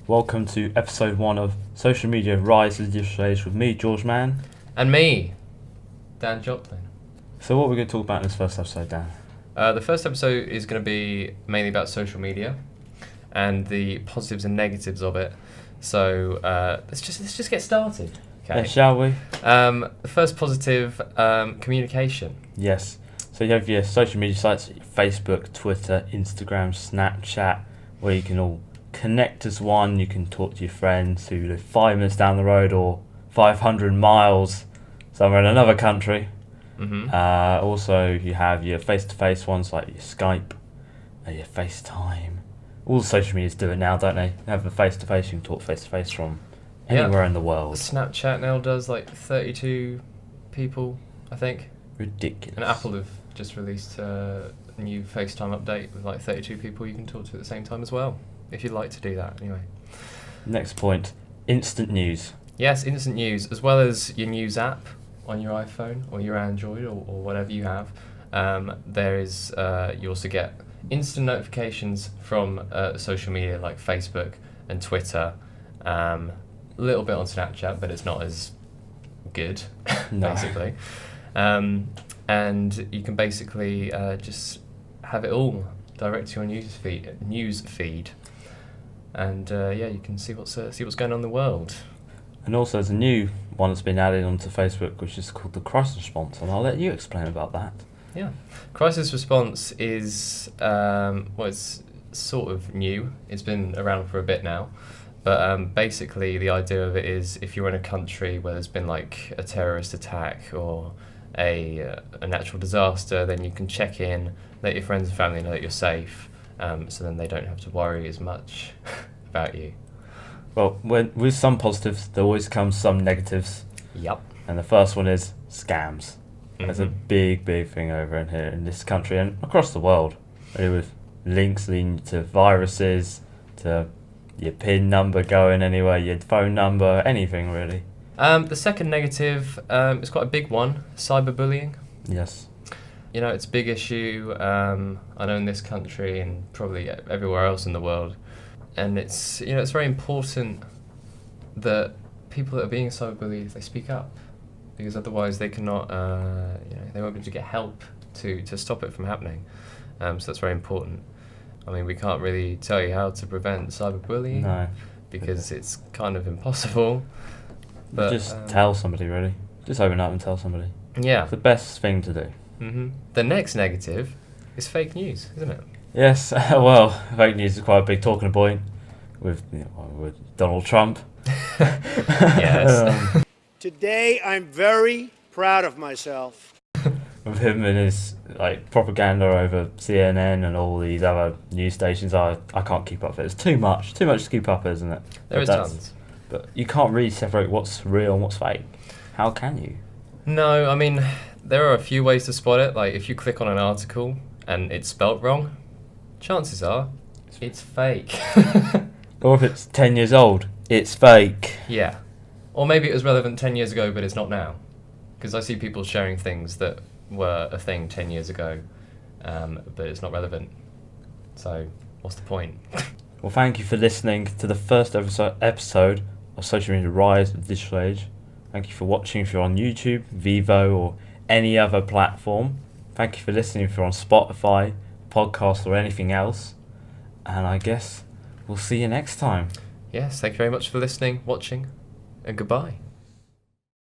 Welcome to episode 1 of Social Media Rise to the Digital Age with me, George Mann. And me, Dan Joplin. So what are we going to talk about in this first episode, Dan? The first episode is going to be mainly about social media and the positives and negatives of it. So let's just get started. Okay. Yeah, shall we? The first positive, communication. Yes. So you have your social media sites, Facebook, Twitter, Instagram, Snapchat, where you can all connect as one. You can talk to your friends who live 5 minutes down the road or 500 miles somewhere in another country. Mm-hmm. Also, you have your face-to-face ones like your Skype, your FaceTime. All the social medias do it now, don't they? They have a face-to-face. You can talk face-to-face from anywhere in the world. Snapchat now does like 32 people, I think. Ridiculous. And Apple have just released a new FaceTime update with like 32 people you can talk to at the same time as well, if you'd like to do that anyway. Next point, instant news. Yes, instant news, as well as your news app on your iPhone or your Android or whatever you have. There is, you also get instant notifications from social media like Facebook and Twitter. A little bit on Snapchat, but it's not as good, basically. And you can basically just have it all direct to your news feed. And you can see what's going on in the world. And also there's a new one that's been added onto Facebook, which is called the crisis response, and I'll let you explain about that. Yeah, crisis response is it's sort of new. It's been around for a bit now, but basically the idea of it is if you're in a country where there's been like a terrorist attack or a natural disaster, then you can check in, let your friends and family know that you're safe, so then they don't have to worry as much about you. Well, with some positives, there always comes some negatives. Yep. And the first one is scams. Mm-hmm. There's a big thing over in here in this country and across the world, really, with links leading to viruses, to your PIN number going anywhere, your phone number, anything really. The second negative is quite a big one, cyberbullying. Yes. You know, it's a big issue, I know in this country and probably everywhere else in the world. And it's very important that people that are being cyberbullied, they speak up, because otherwise they cannot, they won't be able to get help to stop it from happening. So that's very important. I mean, we can't really tell you how to prevent cyberbullying, No. because it's kind of impossible. But just tell somebody, really. Just open up and tell somebody. Yeah. It's the best thing to do. Mm-hmm. The next negative is fake news, isn't it? Yes, well, fake news is quite a big talking point with Donald Trump. Yes. Today, I'm very proud of myself. With him and his propaganda over CNN and all these other news stations, I can't keep up with it. It's too much to keep up, isn't it? There is tons. But you can't really separate what's real and what's fake. How can you? No, I mean, there are a few ways to spot it. Like, if you click on an article and it's spelt wrong, chances are it's fake. Or if it's 10 years old, it's fake. Yeah. Or maybe it was relevant 10 years ago, but it's not now. Because I see people sharing things that were a thing 10 years ago, but it's not relevant. So, what's the point? Well, thank you for listening to the first episode of Social Media Rise of the Digital Age. Thank you for watching if you're on YouTube, Vivo, or any other platform. Thank you for listening if you're on Spotify, podcast, or anything else. And I guess we'll see you next time. Yes, thank you very much for listening, watching, and goodbye.